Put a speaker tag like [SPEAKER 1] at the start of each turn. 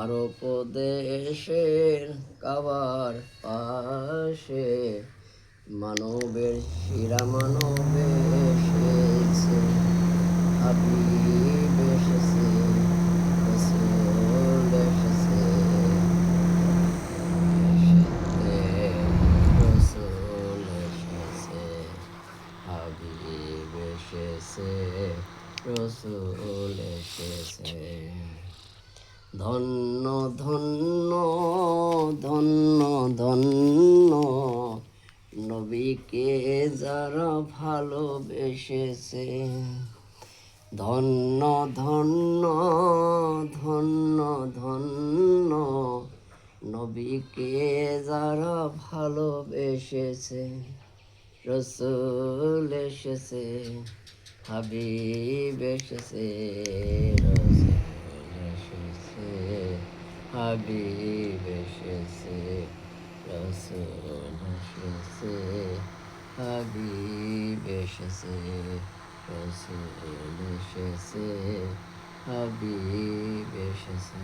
[SPEAKER 1] আরব দেশের কাবার পাশে মানবের শিরা মানবে এসেছে, হাবিব এসেছে, রাসূল এসেছে, রাসূল এসেছে, হাবিব এসেছে, রাসূল এসেছে। ধন্য ধন্য ধন্য ধন্য নবীকে যারা ভালোবেসেছে। ধন্য ধন্য ধন্য ধন্য নবীকে যারা ভালোবেসেছে। রাসূল এসেছে, হাবিব এসেছে, রাসূল এসেছে, হাবিব এসেছে, রাসূল এসেছে, হাবিব এসেছে, রাসূল এসেছে, হাবিব এসেছে।